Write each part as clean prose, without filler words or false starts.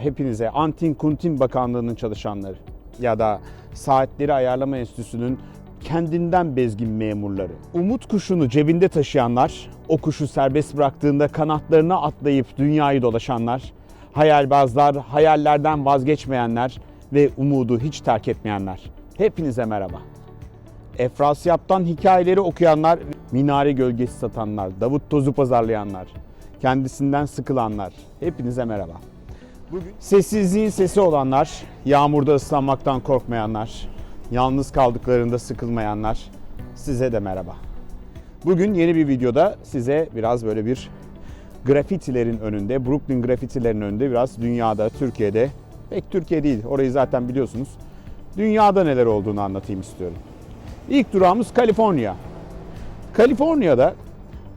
hepinize. Antin Kuntin Bakanlığı'nın çalışanları ya da Saatleri Ayarlama Enstitüsü'nün kendinden bezgin memurları. Umut kuşunu cebinde taşıyanlar, o kuşu serbest bıraktığında kanatlarına atlayıp dünyayı dolaşanlar, hayalbazlar, hayallerden vazgeçmeyenler ve umudu hiç terk etmeyenler. Hepinize merhaba. Efrasyap'tan hikayeleri okuyanlar, minare gölgesi satanlar, Davut tozu pazarlayanlar, kendisinden sıkılanlar. Hepinize merhaba. Bugün sessizliğin sesi olanlar, yağmurda ıslanmaktan korkmayanlar, yalnız kaldıklarında sıkılmayanlar, size de merhaba. Bugün yeni bir videoda size biraz böyle bir grafitilerin önünde, Brooklyn grafitilerin önünde biraz dünyada, Türkiye'de, pek Türkiye değil, orayı zaten biliyorsunuz, dünyada neler olduğunu anlatayım istiyorum. İlk durağımız Kaliforniya. Kaliforniya'da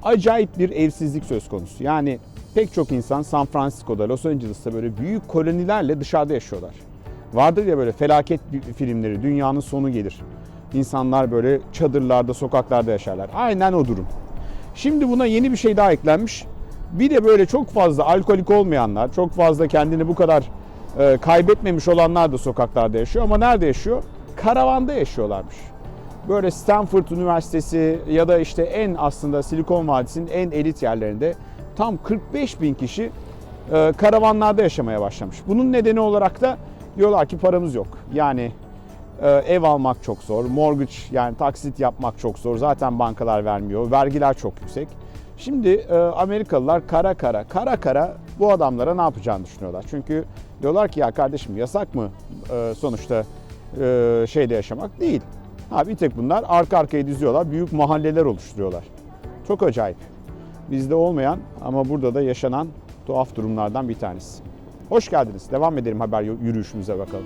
acayip bir evsizlik söz konusu. Yani pek çok insan San Francisco'da, Los Angeles'ta böyle büyük kolonilerle dışarıda yaşıyorlar. Vardır ya böyle felaket filmleri, dünyanın sonu gelir. İnsanlar böyle çadırlarda, sokaklarda yaşarlar. Aynen o durum. Şimdi buna yeni bir şey daha eklenmiş. Bir de böyle çok fazla alkolik olmayanlar, çok fazla kendini bu kadar kaybetmemiş olanlar da sokaklarda yaşıyor. Ama nerede yaşıyor? Karavanda yaşıyorlarmış. Böyle Stanford Üniversitesi ya da işte en aslında Silikon Vadisi'nin en elit yerlerinde tam 45 bin kişi karavanlarda yaşamaya başlamış. Bunun nedeni olarak da diyorlar ki paramız yok. Yani ev almak çok zor, mortgage yani taksit yapmak çok zor. Zaten bankalar vermiyor, vergiler çok yüksek. Şimdi Amerikalılar kara kara bu adamlara ne yapacağını düşünüyorlar. Çünkü diyorlar ki ya kardeşim yasak mı sonuçta şeyde yaşamak? Değil. Bir tek bunlar arka arkaya diziyorlar, büyük mahalleler oluşturuyorlar. Çok acayip. Bizde olmayan ama burada da yaşanan tuhaf durumlardan bir tanesi. Hoş geldiniz. Devam edelim haber yürüyüşümüze bakalım.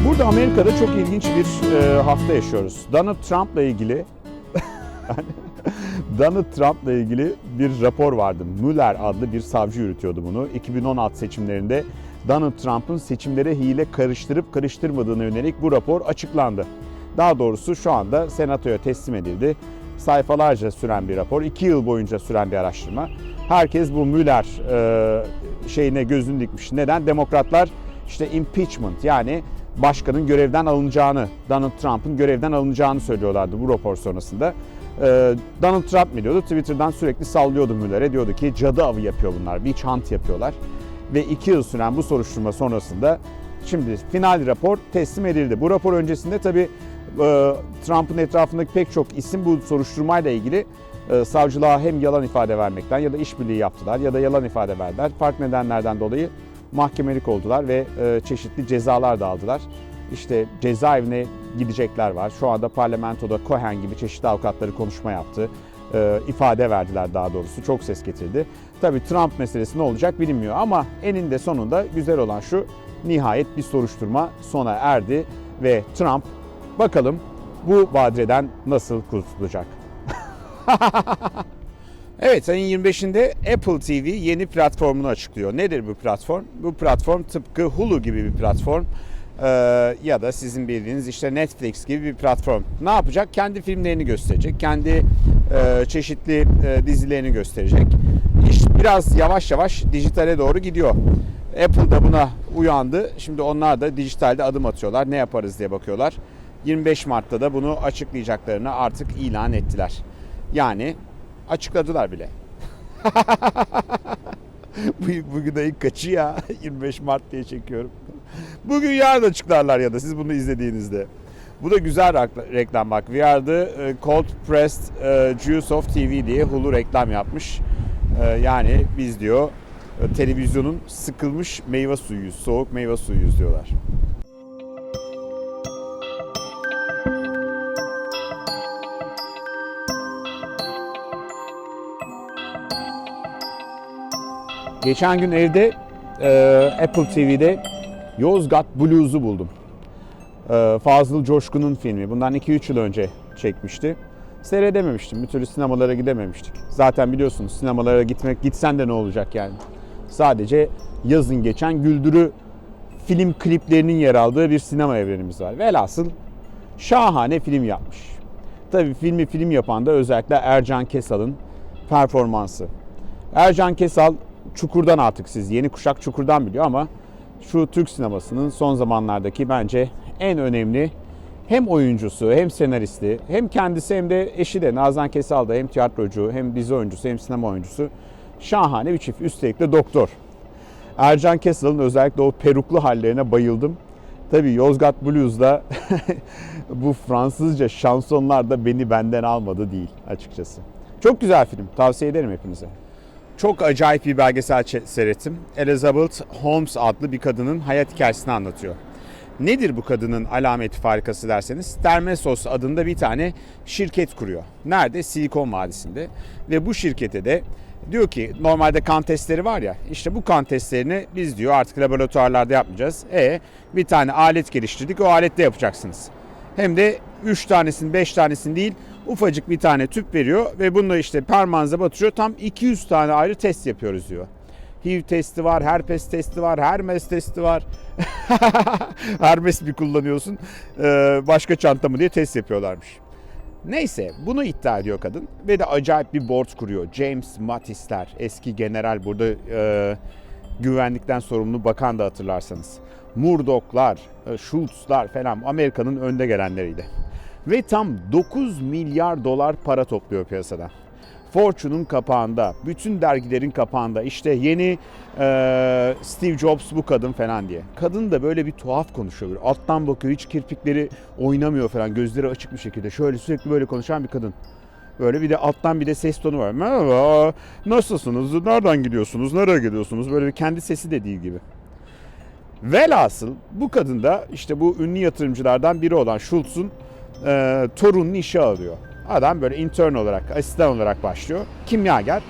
Burada Amerika'da çok ilginç bir hafta yaşıyoruz. Donald Trump'la ilgili bir rapor vardı. Mueller adlı bir savcı yürütüyordu bunu. 2016 seçimlerinde Donald Trump'ın seçimlere hile karıştırıp karıştırmadığına yönelik bu rapor açıklandı. Daha doğrusu şu anda senatoya teslim edildi. Sayfalarca süren bir rapor, 2 yıl boyunca süren bir araştırma. Herkes bu Mueller şeyine gözünü dikmiş. Neden? Demokratlar işte impeachment yani başkanın görevden alınacağını, Donald Trump'ın görevden alınacağını söylüyorlardı bu rapor sonrasında. Donald Trump mi diyordu? Twitter'dan sürekli sallıyordu Mueller'e. Diyordu ki cadı avı yapıyor bunlar, witch hunt yapıyorlar. Ve 2 yıl süren bu soruşturma sonrasında şimdi final rapor teslim edildi. Bu rapor öncesinde tabii Trump'ın etrafındaki pek çok isim bu soruşturmayla ilgili savcılığa hem yalan ifade vermekten ya da işbirliği yaptılar ya da yalan ifade verdiler. Farklı nedenlerden dolayı mahkemelik oldular ve çeşitli cezalar da aldılar. İşte cezaevine gidecekler var. Şu anda parlamentoda Cohen gibi çeşitli avukatları konuşma yaptı. İfade verdiler daha doğrusu. Çok ses getirdi. Tabii Trump meselesi ne olacak bilinmiyor ama eninde sonunda güzel olan şu, nihayet bir soruşturma sona erdi ve Trump bakalım bu badireden nasıl kurtulacak? Evet, ayın 25'inde Apple TV yeni platformunu açıklıyor. Nedir bu platform? Bu platform tıpkı Hulu gibi bir platform. Ya da sizin bildiğiniz işte Netflix gibi bir platform. Ne yapacak? Kendi filmlerini gösterecek. Kendi çeşitli dizilerini gösterecek. İşte biraz yavaş yavaş dijitale doğru gidiyor. Apple da buna uyandı. Şimdi onlar da dijitalde adım atıyorlar. Ne yaparız diye bakıyorlar. 25 Mart'ta da bunu açıklayacaklarını artık ilan ettiler. Yani açıkladılar bile. Bugün ayın kaçı ya? 25 Mart diye çekiyorum. Bugün yarın açıklarlar ya da siz bunu izlediğinizde. Bu da güzel reklam bak. We are the cold pressed juice of TV diye Hulu reklam yapmış. Yani biz diyor televizyonun sıkılmış meyve suyuyuz, soğuk meyve suyuyuz diyorlar. Geçen gün evde Apple TV'de Yozgat Blues'u buldum. Fazıl Coşkun'un filmi. Bundan 2-3 yıl önce çekmişti. Seyredememiştim. Bir türlü sinemalara gidememiştik. Zaten biliyorsunuz sinemalara gitsen de ne olacak yani. Sadece yazın geçen güldürü film kliplerinin yer aldığı bir sinema evrenimiz var. Velhasıl Şahane film yapmış. Tabii filmi film yapan da özellikle Ercan Kesal'ın performansı. Ercan Kesal Çukur'dan, artık siz yeni kuşak Çukur'dan biliyor ama şu Türk sinemasının son zamanlardaki bence en önemli hem oyuncusu, hem senaristi, hem kendisi hem de eşi de Nazan Kesal da hem tiyatrocu, hem dizi oyuncusu, hem sinema oyuncusu. Şahane bir çift. Üstelik de doktor. Ercan Kesal'ın özellikle o peruklu hallerine bayıldım. Tabii Yozgat Blues'da bu Fransızca şansonlar da beni benden almadı değil açıkçası. Çok güzel film. Tavsiye ederim hepinize. Çok acayip bir belgesel seyrettim. Elizabeth Holmes adlı bir kadının hayat hikayesini anlatıyor. Nedir bu kadının alameti farikası derseniz, Termesos adında bir tane şirket kuruyor. Nerede? Silikon Vadisi'nde. Ve bu şirkete de diyor ki, normalde kan testleri var ya, işte bu kan testlerini biz diyor artık laboratuvarlarda yapmayacağız. Bir tane alet geliştirdik, o alette yapacaksınız. Hem de 3 tanesini 5 tanesini değil, ufacık bir tane tüp veriyor ve bunu işte parmağınıza batırıyor. Tam 200 tane ayrı test yapıyoruz diyor. HIV testi var, herpes testi var, Hermes testi var. Hermes mi kullanıyorsun, başka çanta mı diye test yapıyorlarmış. Neyse, bunu iddia ediyor kadın ve de acayip bir board kuruyor. James Mattis'ler, eski general, burada güvenlikten sorumlu bakan da hatırlarsanız. Murdoch'lar, Schultz'lar falan Amerika'nın önde gelenleriydi. Ve tam 9 milyar dolar para topluyor piyasadan. Fortune'un kapağında, bütün dergilerin kapağında işte yeni Steve Jobs bu kadın falan diye. Kadın da böyle bir tuhaf konuşuyor. Böyle alttan bakıyor, hiç kirpikleri oynamıyor falan. Gözleri açık bir şekilde. Şöyle sürekli böyle konuşan bir kadın. Böyle bir de alttan bir de ses tonu var. Merhaba, nasılsınız, nereden gidiyorsunuz, nereye gidiyorsunuz? Böyle bir kendi sesi de değil gibi. Velhasıl bu kadın da işte bu ünlü yatırımcılardan biri olan Schultz'un torununu işe alıyor. Adam böyle intern olarak, asistan olarak başlıyor. Kimyager.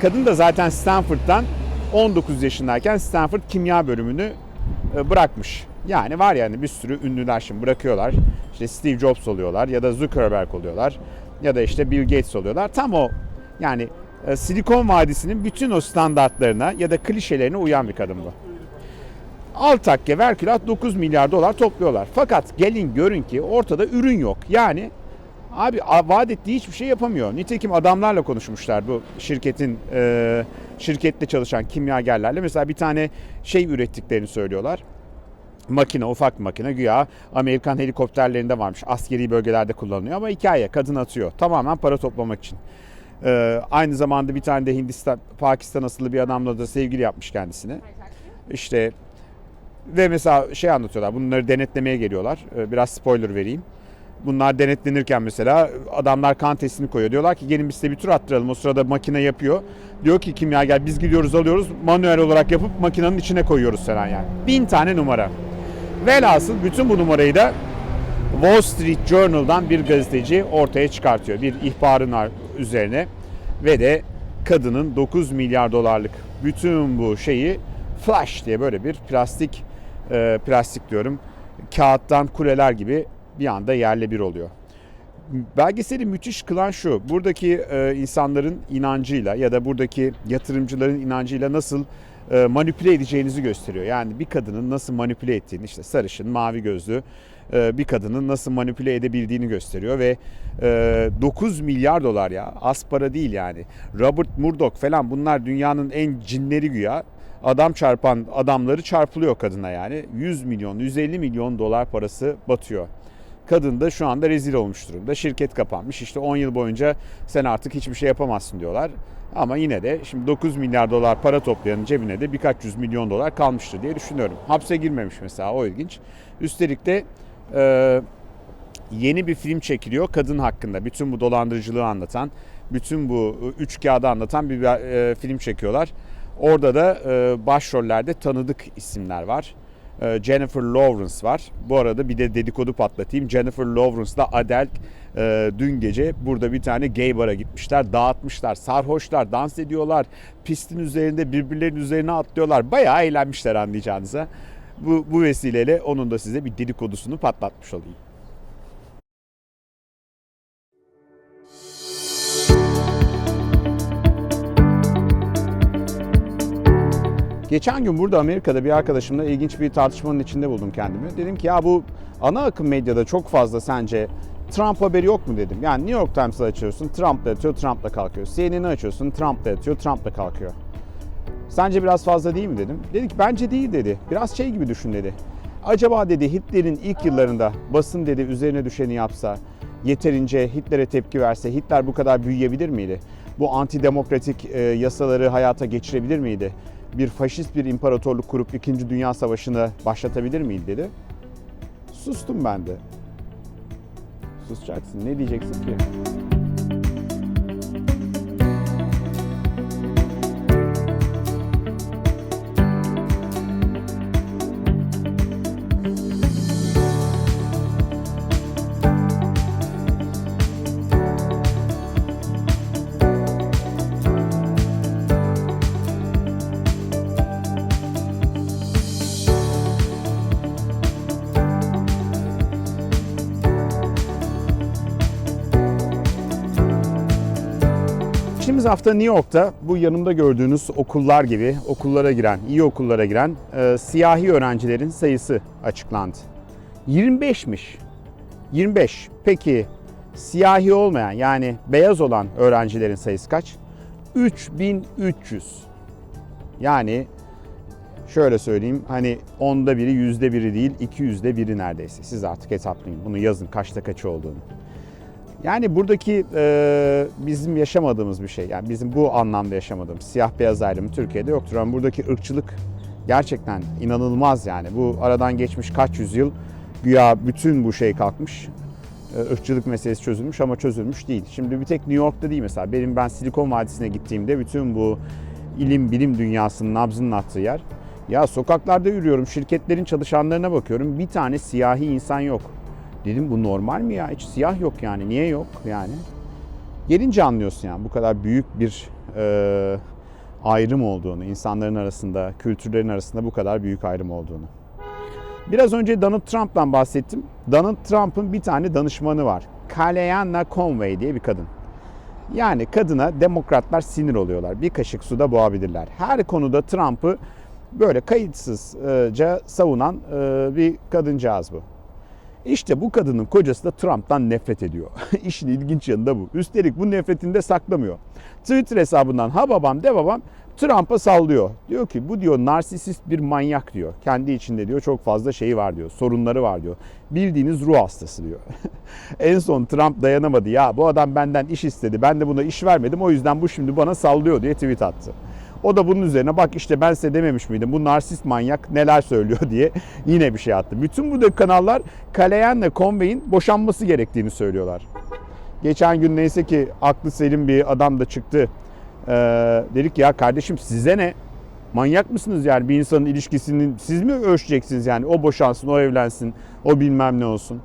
Kadın da zaten Stanford'dan 19 yaşındayken Stanford kimya bölümünü bırakmış. Yani var yani bir sürü ünlüler şimdi bırakıyorlar. İşte Steve Jobs oluyorlar ya da Zuckerberg oluyorlar ya da işte Bill Gates oluyorlar. Tam o yani Silikon Vadisi'nin bütün o standartlarına ya da klişelerine uyan bir kadın bu. Al takke ver külat 9 milyar dolar topluyorlar. Fakat gelin görün ki ortada ürün yok. Yani abi vaat ettiği hiçbir şey yapamıyor. Nitekim adamlarla konuşmuşlar bu şirkette çalışan kimyagerlerle. Mesela bir tane şey ürettiklerini söylüyorlar. Makine, ufak bir makine, güya Amerikan helikopterlerinde varmış. Askeri bölgelerde kullanılıyor ama hikaye, kadın atıyor. Tamamen para toplamak için. Aynı zamanda bir tane de Hindistan, Pakistan asıllı bir adamla da sevgili yapmış kendisine. İşte ve mesela şey anlatıyorlar, bunları denetlemeye geliyorlar. Biraz spoiler vereyim. Bunlar denetlenirken mesela adamlar kan testini koyuyor. Diyorlar ki gelin biz size bir tur attıralım. O sırada makine yapıyor. Diyor ki kimyager biz gidiyoruz alıyoruz. Manuel olarak yapıp makinenin içine koyuyoruz falan yani. 1000 tane numara. Velhasıl bütün bu numarayı da Wall Street Journal'dan bir gazeteci ortaya çıkartıyor. Bir ihbarın üzerine. Ve de kadının 9 milyar dolarlık bütün bu şeyi flash diye böyle bir plastik diyorum, kağıttan kuleler gibi bir anda yerle bir oluyor. Belgeseli müthiş kılan şu, buradaki insanların inancıyla ya da buradaki yatırımcıların inancıyla nasıl manipüle edeceğinizi gösteriyor. Yani bir kadının nasıl manipüle ettiğini, işte sarışın, mavi gözlü bir kadının nasıl manipüle edebildiğini gösteriyor ve 9 milyar dolar ya, az para değil yani. Robert Murdoch falan, bunlar dünyanın en cinleri güya. Adam çarpan adamları çarpılıyor kadına yani. 100 milyon, 150 milyon dolar parası batıyor. Kadın da şu anda rezil olmuş durumda. Şirket kapanmış. İşte 10 yıl boyunca sen artık hiçbir şey yapamazsın diyorlar. Ama yine de şimdi 9 milyar dolar para toplayanın cebine de birkaç yüz milyon dolar kalmıştır diye düşünüyorum. Hapse girmemiş mesela, o ilginç. Üstelik de yeni bir film çekiliyor kadın hakkında. Bütün bu dolandırıcılığı anlatan, bütün bu üç kağıdı anlatan bir film çekiyorlar. Orada da başrollerde tanıdık isimler var. Jennifer Lawrence var. Bu arada bir de dedikodu patlatayım. Jennifer Lawrence'la Adele dün gece burada bir tane gay bara gitmişler. Dağıtmışlar, sarhoşlar, dans ediyorlar. Pistin üzerinde birbirlerinin üzerine atlıyorlar. Bayağı eğlenmişler anlayacağınıza. Bu vesileyle onun da size bir dedikodusunu patlatmış olayım. Geçen gün burada Amerika'da bir arkadaşımla ilginç bir tartışmanın içinde buldum kendimi. Dedim ki ya bu ana akım medyada çok fazla sence Trump haberi yok mu dedim. Yani New York Times'ı açıyorsun, Trump'la yatıyor, Trump'la kalkıyor. CNN'i açıyorsun, Trump'la yatıyor, Trump'la kalkıyor. Sence biraz fazla değil mi dedim. Dedi ki bence değil dedi. Biraz şey gibi düşün dedi. Acaba dedi Hitler'in ilk yıllarında basın dedi üzerine düşeni yapsa, yeterince Hitler'e tepki verse Hitler bu kadar büyüyebilir miydi? Bu antidemokratik yasaları hayata geçirebilir miydi? Bir faşist bir imparatorluk kurup 2. Dünya Savaşı'nı başlatabilir miydi dedi. Sustum ben de. Susacaksın. Ne diyeceksin ki? Geçtiğimiz hafta New York'ta bu yanımda gördüğünüz okullar gibi okullara giren, iyi okullara giren siyahi öğrencilerin sayısı açıklandı. 25'miş. 25. Peki siyahi olmayan yani beyaz olan öğrencilerin sayısı kaç? 3300. Yani şöyle söyleyeyim hani 10'da biri, %1'i değil 200'de biri neredeyse. Siz artık hesaplayın. Bunu yazın kaçta kaçı olduğunu. Yani buradaki bizim yaşamadığımız bir şey. Yani bizim bu anlamda yaşamadığımız siyah beyaz ayrımı Türkiye'de yoktur. Ama buradaki ırkçılık gerçekten inanılmaz yani. Bu aradan geçmiş kaç yüzyıl güya bütün bu şey kalkmış. Irkçılık meselesi çözülmüş ama çözülmüş değil. Şimdi bir tek New York'ta değil mesela. Ben Silikon Vadisi'ne gittiğimde bütün bu ilim bilim dünyasının nabzının attığı yer. Ya sokaklarda yürüyorum, şirketlerin çalışanlarına bakıyorum. Bir tane siyahi insan yok. Dedim bu normal mi ya? Hiç siyah yok yani. Niye yok yani? Gelince anlıyorsun yani bu kadar büyük bir ayrım olduğunu, insanların arasında, kültürlerin arasında bu kadar büyük ayrım olduğunu. Biraz önce Donald Trump'tan bahsettim. Donald Trump'ın bir tane danışmanı var. Kellyanne Conway diye bir kadın. Yani kadına demokratlar sinir oluyorlar. Bir kaşık suda boğabilirler. Her konuda Trump'ı böyle kayıtsızca savunan bir kadıncağız bu. İşte bu kadının kocası da Trump'tan nefret ediyor. İşin ilginç yanı da bu. Üstelik bu nefretini de saklamıyor. Twitter hesabından ha babam de babam Trump'a sallıyor. Diyor ki bu diyor narsisist bir manyak diyor. Kendi içinde diyor çok fazla şeyi var diyor. Sorunları var diyor. Bildiğiniz ruh hastası diyor. En son Trump dayanamadı. Ya bu adam benden iş istedi. Ben de buna iş vermedim. O yüzden bu şimdi bana sallıyor diye tweet attı. O da bunun üzerine bak işte ben size dememiş miydim bu narsist manyak neler söylüyor diye yine bir şey attı. Bütün bu kanallar Kellyanne Conway'in boşanması gerektiğini söylüyorlar. Geçen gün neyse ki aklı selim bir adam da çıktı. Dedik ya kardeşim size ne? Manyak mısınız yani bir insanın ilişkisini siz mi ölçeceksiniz yani o boşansın o evlensin o bilmem ne olsun.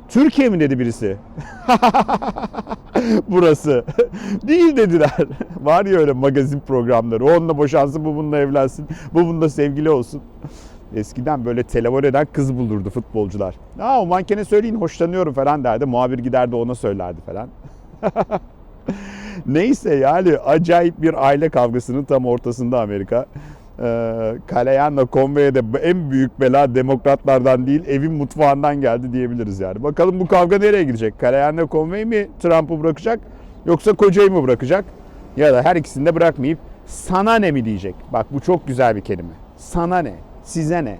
Türkiye mi dedi birisi? Burası. Değil dediler. Var ya öyle magazin programları. O onunla boşansın, bu bununla evlensin, bu bununla sevgili olsun. Eskiden böyle televol eden kız bulurdu futbolcular. O mankene söyleyin hoşlanıyorum falan derdi. Muhabir giderdi ona söylerdi falan. Neyse yani acayip bir aile kavgasının tam ortasında Amerika. Kellyanne Conway'e de en büyük bela demokratlardan değil evin mutfağından geldi diyebiliriz yani. Bakalım bu kavga nereye gidecek? Kellyanne Conway mi Trump'ı bırakacak yoksa kocayı mı bırakacak? Ya da her ikisini de bırakmayıp sana ne mi diyecek? Bak bu çok güzel bir kelime. Sana ne? Size ne?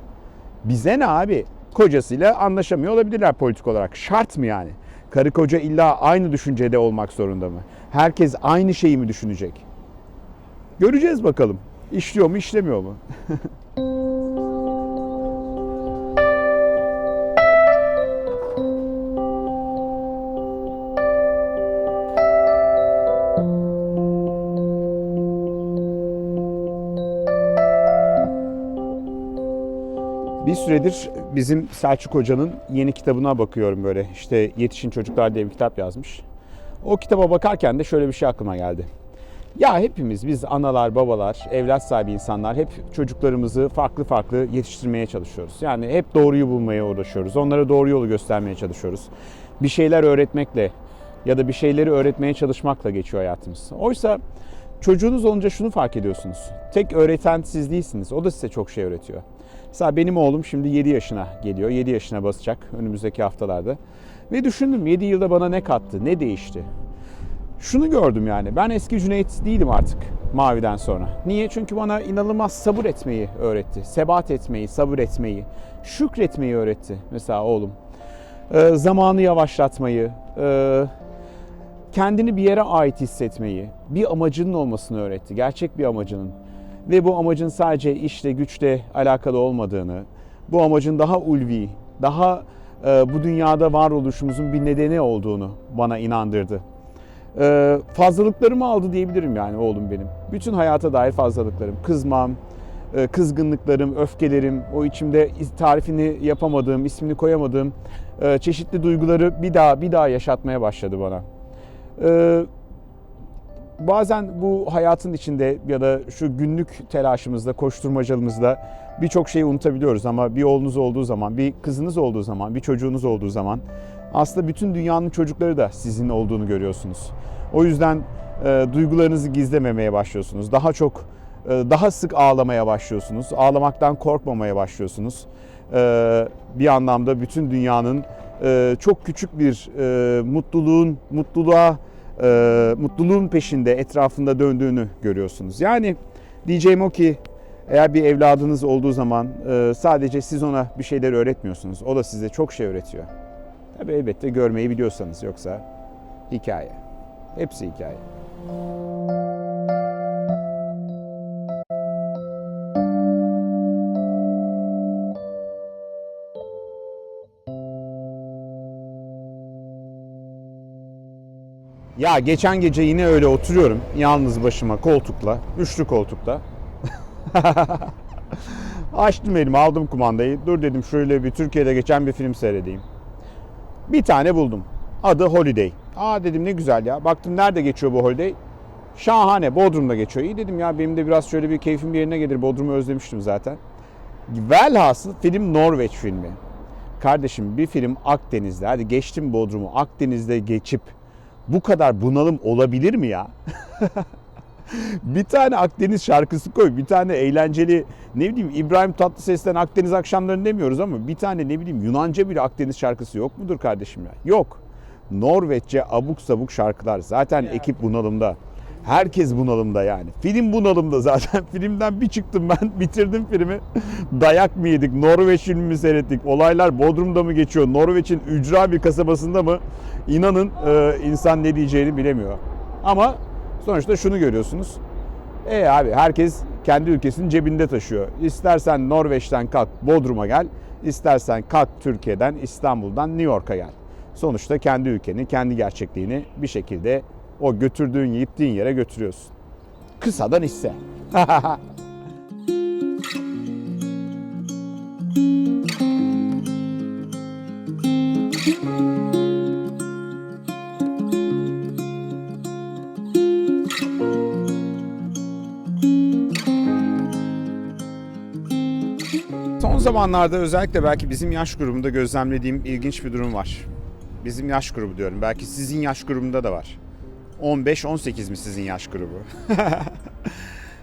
Bize ne abi? Kocasıyla anlaşamıyor olabilirler politik olarak. Şart mı yani? Karı koca illa aynı düşüncede olmak zorunda mı? Herkes aynı şeyi mi düşünecek? Göreceğiz bakalım. İşliyor mu, işlemiyor mu? Bir süredir bizim Selçuk Hoca'nın yeni kitabına bakıyorum böyle. İşte Yetişin Çocuklar diye bir kitap yazmış. O kitaba bakarken de şöyle bir şey aklıma geldi. Ya hepimiz biz analar, babalar, evlat sahibi insanlar hep çocuklarımızı farklı farklı yetiştirmeye çalışıyoruz. Yani hep doğruyu bulmaya uğraşıyoruz. Onlara doğru yolu göstermeye çalışıyoruz. Bir şeyler öğretmekle ya da bir şeyleri öğretmeye çalışmakla geçiyor hayatımız. Oysa Çocuğunuz olunca şunu fark ediyorsunuz. Tek öğreten siz değilsiniz. O da size çok şey öğretiyor. Mesela benim oğlum şimdi 7 yaşına geliyor. 7 yaşına basacak önümüzdeki haftalarda. Ve düşündüm 7 yılda bana ne kattı, ne değişti? Şunu gördüm yani. Ben eski Cüneyt değilim artık Mavi'den sonra. Niye? Çünkü bana inanılmaz sabır etmeyi öğretti. Sebat etmeyi, sabır etmeyi, şükretmeyi öğretti mesela oğlum. Zamanı yavaşlatmayı, kendini bir yere ait hissetmeyi, bir amacının olmasını öğretti. Gerçek bir amacının. Ve bu amacın sadece işle, güçle alakalı olmadığını, bu amacın daha ulvi, daha bu dünyada varoluşumuzun bir nedeni olduğunu bana inandırdı. Fazlalıklarımı aldı diyebilirim yani oğlum benim. Bütün hayata dair fazlalıklarım. Kızmam, kızgınlıklarım, öfkelerim, o içimde tarifini yapamadığım, ismini koyamadığım çeşitli duyguları bir daha yaşatmaya başladı bana. Bazen bu hayatın içinde ya da şu günlük telaşımızda, koşturmacalımızda birçok şeyi unutabiliyoruz ama bir oğlunuz olduğu zaman, bir kızınız olduğu zaman, bir çocuğunuz olduğu zaman aslında bütün dünyanın çocukları da sizin olduğunu görüyorsunuz. O yüzden duygularınızı gizlememeye başlıyorsunuz. Daha sık ağlamaya başlıyorsunuz. Ağlamaktan korkmamaya başlıyorsunuz. Bir anlamda bütün dünyanın çok küçük bir mutluluğun peşinde, etrafında döndüğünü görüyorsunuz. Yani diyeceğim o ki eğer bir evladınız olduğu zaman sadece siz ona bir şeyler öğretmiyorsunuz. O da size çok şey öğretiyor. Tabii elbette görmeyi biliyorsanız, yoksa hikaye. Hepsi hikaye. Ya geçen gece yine öyle oturuyorum yalnız başıma koltukla, üçlü koltukta. Açtım elimi, aldım kumandayı. Dur dedim şöyle bir Türkiye'de geçen bir film seyredeyim. Bir tane buldum. Adı Holiday. Aa dedim ne güzel ya. Baktım nerede geçiyor bu Holiday? Şahane, Bodrum'da geçiyor. İyi dedim ya, benim de biraz şöyle bir keyfim bir yerine gelir. Bodrum'u özlemiştim zaten. Velhasıl film Norveç filmi. Kardeşim bir film Akdeniz'de. Hadi geçtim Bodrum'u. Akdeniz'de geçip bu kadar bunalım olabilir mi ya? Bir tane Akdeniz şarkısı koy, bir tane eğlenceli, ne bileyim İbrahim Tatlıses'ten Akdeniz akşamlarını demiyoruz ama bir tane ne bileyim Yunanca bir Akdeniz şarkısı yok mudur kardeşim ya? Yok. Norveççe abuk sabuk şarkılar. Zaten ekip bunalımda. Herkes bunalımda yani. Film bunalımda zaten. Filmden bir çıktım ben, bitirdim filmi. Dayak mı yedik, Norveç filmi mi seyrettik, olaylar Bodrum'da mı geçiyor, Norveç'in ücra bir kasabasında mı? İnanın insan ne diyeceğini bilemiyor. Ama sonuçta şunu görüyorsunuz. Abi herkes kendi ülkesinin cebinde taşıyor. İstersen Norveç'ten kalk Bodrum'a gel, istersen kalk Türkiye'den, İstanbul'dan New York'a gel. Sonuçta kendi ülkeni, kendi gerçekliğini bir şekilde o götürdüğün, gittiğin yere götürüyorsun. Kısadan hisse. Son zamanlarda özellikle belki bizim yaş grubunda gözlemlediğim ilginç bir durum var. Bizim yaş grubu diyorum. Belki sizin yaş grubunda da var. 15-18 mi sizin yaş grubu?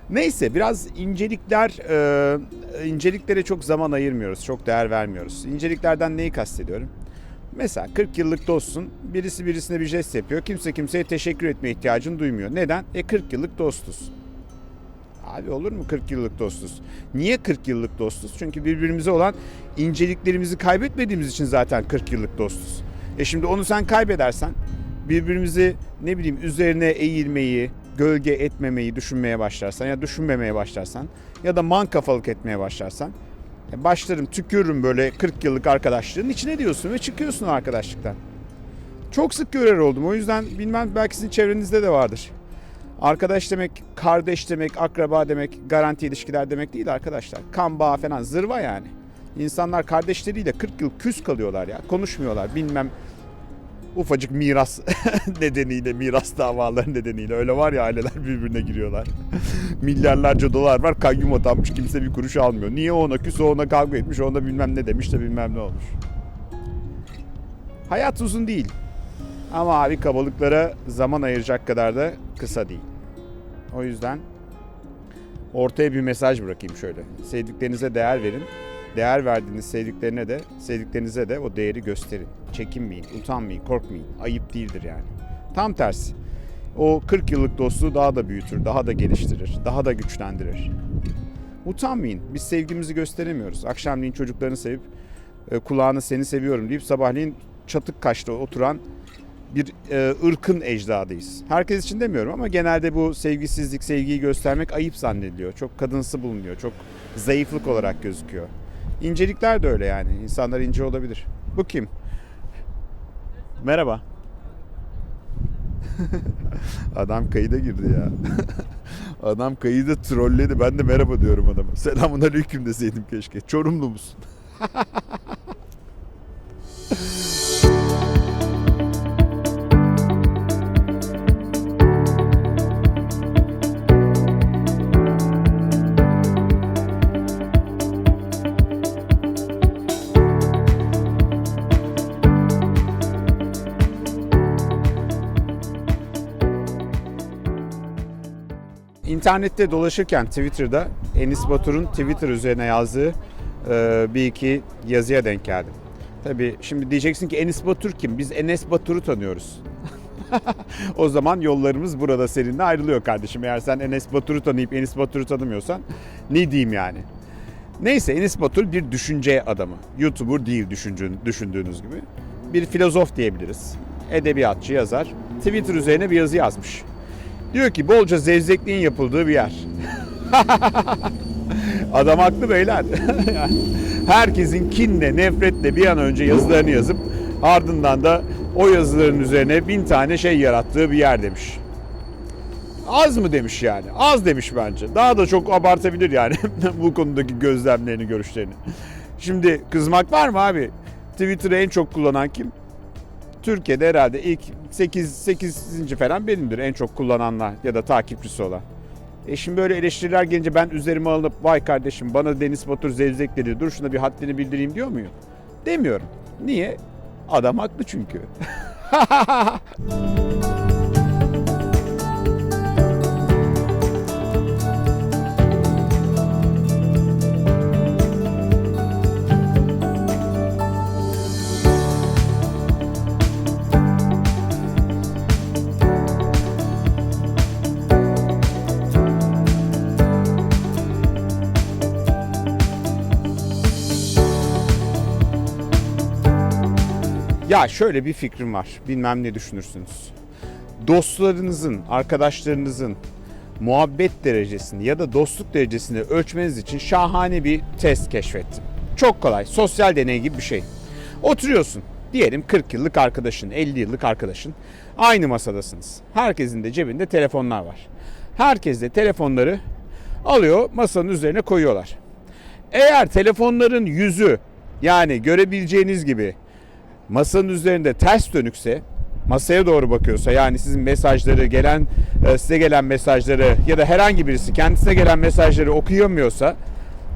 Neyse biraz inceliklere çok zaman ayırmıyoruz. Çok değer vermiyoruz. İnceliklerden neyi kastediyorum? Mesela 40 yıllık dostsun. Birisi birisine bir jest yapıyor. Kimse kimseye teşekkür etme ihtiyacını duymuyor. Neden? 40 yıllık dostuz. Abi olur mu 40 yıllık dostuz? Niye 40 yıllık dostuz? Çünkü birbirimize olan inceliklerimizi kaybetmediğimiz için zaten 40 yıllık dostuz. Şimdi onu sen kaybedersen, birbirimizi ne bileyim üzerine eğilmeyi, gölge etmemeyi düşünmeye başlarsan ya düşünmemeye başlarsan ya da man kafalık etmeye başlarsan başlarım tükürürüm böyle 40 yıllık arkadaşlığın içine diyorsun ve çıkıyorsun o arkadaşlıktan. Çok sık görer oldum. O yüzden bilmem belki sizin çevrenizde de vardır. Arkadaş demek, kardeş demek, akraba demek, garanti ilişkiler demek değil arkadaşlar. Kan bağı falan zırva yani. İnsanlar kardeşleriyle 40 yıl küs kalıyorlar ya. Konuşmuyorlar bilmem ufacık miras nedeniyle, miras davaları nedeniyle. Öyle var ya aileler birbirine giriyorlar. Milyarlarca dolar var, kayyum atanmış, kimse bir kuruş almıyor. Niye ona küs, o ona kavga etmiş, o ona bilmem ne demiş de bilmem ne olmuş. Hayat uzun değil. Ama abi kabalıklara zaman ayıracak kadar da kısa değil. O yüzden ortaya bir mesaj bırakayım şöyle. Sevdiklerinize değer verin. Değer verdiğiniz sevdiklerinize de o değeri gösterin. Çekinmeyin, utanmayın, korkmayın. Ayıp değildir yani. Tam tersi. O 40 yıllık dostluğu daha da büyütür, daha da geliştirir, daha da güçlendirir. Utanmayın. Biz sevgimizi gösteremiyoruz. Akşamleyin çocuklarını sevip kulağına seni seviyorum deyip sabahleyin çatık kaşta oturan bir ırkın ecdadıyız. Herkes için demiyorum ama genelde bu sevgisizlik, sevgiyi göstermek ayıp zannediliyor. Çok kadınsı bulunuyor. Çok zayıflık olarak gözüküyor. İncelikler de öyle yani. İnsanlar ince olabilir. Bu kim? Merhaba. Adam kayıda girdi ya. Adam kayıda trolledi. Ben de merhaba diyorum adama. Selamünaleyküm deseydim keşke. Çorumlu musun? İnternette dolaşırken Twitter'da Enis Batur'un Twitter üzerine yazdığı bir iki yazıya denk geldim. Tabii şimdi diyeceksin ki Enis Batur kim? Biz Enes Batur'u tanıyoruz. O zaman yollarımız burada seninle ayrılıyor kardeşim. Eğer sen Enes Batur'u tanıyıp Enis Batur'u tanımıyorsan ne diyeyim yani? Neyse, Enis Batur bir düşünce adamı. YouTuber değil düşündüğünüz gibi. Bir filozof diyebiliriz. Edebiyatçı, yazar. Twitter üzerine bir yazı yazmış. Diyor ki bolca zevzekliğin yapıldığı bir yer. Adam haklı beyler. Herkesin kinle, nefretle bir an önce yazılarını yazıp ardından da o yazıların üzerine 1000 tane şey yarattığı bir yer demiş. Az mı demiş yani? Az demiş bence. Daha da çok abartabilir yani bu konudaki gözlemlerini, görüşlerini. Şimdi kızmak var mı abi? Twitter'ı en çok kullanan kim? Türkiye'de herhalde ilk 8. falan benimdir en çok kullananlar ya da takipçisi olan. Şimdi böyle eleştiriler gelince ben üzerime alınıp vay kardeşim bana Enis Batur zevzek dedi, dur şuna bir haddini bildireyim diyor muyum? Demiyorum. Niye? Adam haklı çünkü. Ya şöyle bir fikrim var. Bilmem ne düşünürsünüz. Dostlarınızın, arkadaşlarınızın muhabbet derecesini ya da dostluk derecesini ölçmeniz için şahane bir test keşfettim. Çok kolay. Sosyal deney gibi bir şey. Oturuyorsun. Diyelim 40 yıllık arkadaşın, 50 yıllık arkadaşın. Aynı masadasınız. Herkesin de cebinde telefonlar var. Herkes de telefonları alıyor, masanın üzerine koyuyorlar. Eğer telefonların yüzü, yani görebileceğiniz gibi masanın üzerinde ters dönükse, masaya doğru bakıyorsa, yani sizin mesajları size gelen mesajları ya da herhangi birisi kendisine gelen mesajları okuyamıyorsa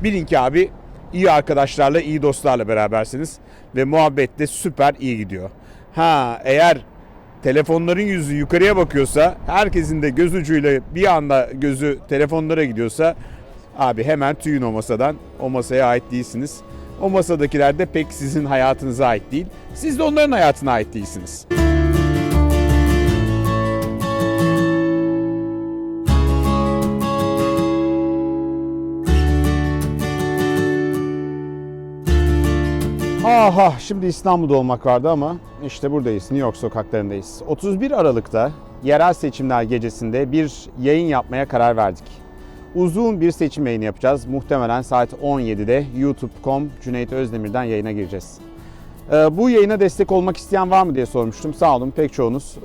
bilin ki abi iyi arkadaşlarla, iyi dostlarla berabersiniz ve muhabbet de süper iyi gidiyor. Eğer telefonların yüzü yukarıya bakıyorsa, herkesin de göz ucuyla bir anda gözü telefonlara gidiyorsa abi hemen tüyün o masadan. O masaya ait değilsiniz. O masadakiler de pek sizin hayatınıza ait değil. Siz de onların hayatına ait değilsiniz. Şimdi İstanbul'da olmak vardı ama işte buradayız. New York sokaklarındayız. 31 Aralık'ta yerel seçimler gecesinde bir yayın yapmaya karar verdik. Uzun bir seçim yayını yapacağız. Muhtemelen saat 17'de youtube.com Cüneyt Özdemir'den yayına gireceğiz. Bu yayına destek olmak isteyen var mı diye sormuştum. Sağ olun, pek çoğunuz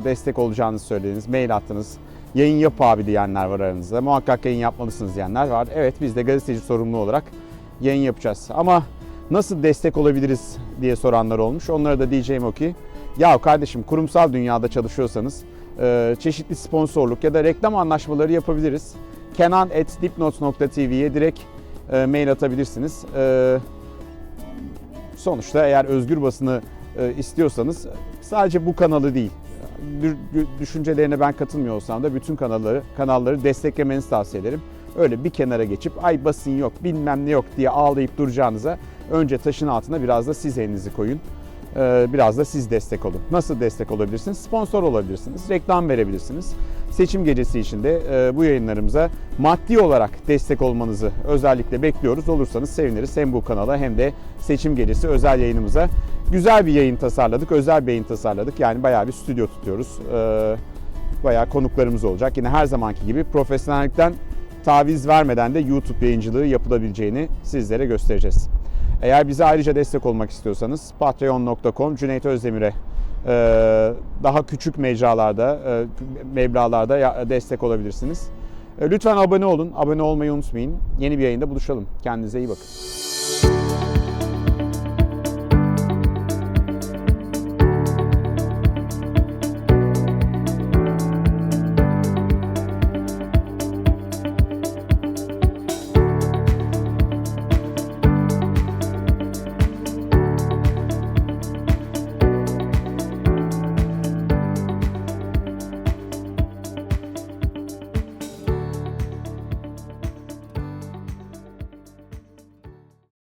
destek olacağınızı söylediniz. Mail attınız. Yayın yap abi diyenler var aranızda. Muhakkak yayın yapmalısınız diyenler var. Evet, biz de gazeteci sorumlu olarak yayın yapacağız. Ama nasıl destek olabiliriz diye soranlar olmuş. Onlara da diyeceğim o ki, ya kardeşim kurumsal dünyada çalışıyorsanız çeşitli sponsorluk ya da reklam anlaşmaları yapabiliriz. kenan@dipnotes.tv'ye direkt mail atabilirsiniz. Sonuçta eğer özgür basını istiyorsanız sadece bu kanalı değil, düşüncelerine ben katılmıyor olsam da bütün kanalları desteklemenizi tavsiye ederim. Öyle bir kenara geçip ay basın yok bilmem ne yok diye ağlayıp duracağınıza önce taşın altına biraz da siz elinizi koyun. Biraz da siz destek olun. Nasıl destek olabilirsiniz? Sponsor olabilirsiniz, reklam verebilirsiniz. Seçim gecesi için de bu yayınlarımıza maddi olarak destek olmanızı özellikle bekliyoruz. Olursanız seviniriz. Hem bu kanala hem de seçim gecesi özel yayınımıza. Güzel bir yayın tasarladık, özel bir yayın tasarladık. Yani bayağı bir stüdyo tutuyoruz. Bayağı konuklarımız olacak. Yine her zamanki gibi profesyonellikten taviz vermeden de YouTube yayıncılığı yapılabileceğini sizlere göstereceğiz. Eğer bize ayrıca destek olmak istiyorsanız patreon.com Cüneyt Özdemir'e daha küçük meblağlarda destek olabilirsiniz. Lütfen abone olun. Abone olmayı unutmayın. Yeni bir yayında buluşalım. Kendinize iyi bakın.